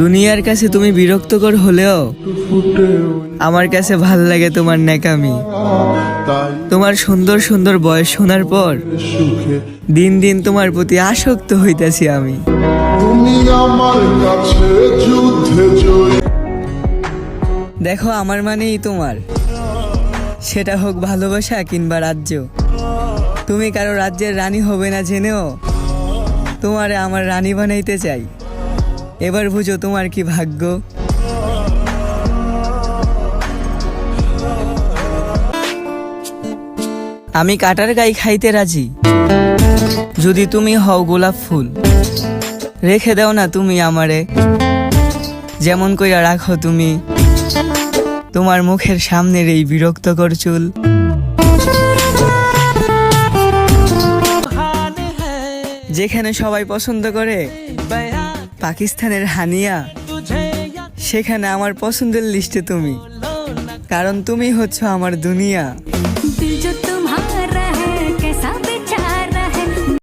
দুনিয়ার কাছে তুমি বিরক্তকর হলেও আমার কাছে ভাল লাগে তোমার ন্যাকামি। তোমার সুন্দর সুন্দর বয়স শোনার পর দিন দিন তোমার প্রতি আসক্ত হইতাছি আমি। দেখো আমার মানেই তোমার, সেটা হোক ভালোবাসা কিংবা রাজ্য। তুমি কারো রাজ্যের রানী হবে না জেনেও তোমারে আমার রানী বানাইতে চাই। এবার বুঝো তোমার কি ভাগ্য। আমি কাটার গায়ে খাইতে রাজি, যদি তুমি হও গোলাপ ফুল। রেখে দাও না তুমি আমারে, যেমন কইরা রাখো তুমি তোমার মুখের সামনের এই বিরক্তকর চুল। যেখানে সবাই পছন্দ করে পাকিস্তানের হানিয়া, সেখানে আমার পছন্দের লিস্টে তুমি, কারণ তুমি হচ্ছ আমার দুনিয়া।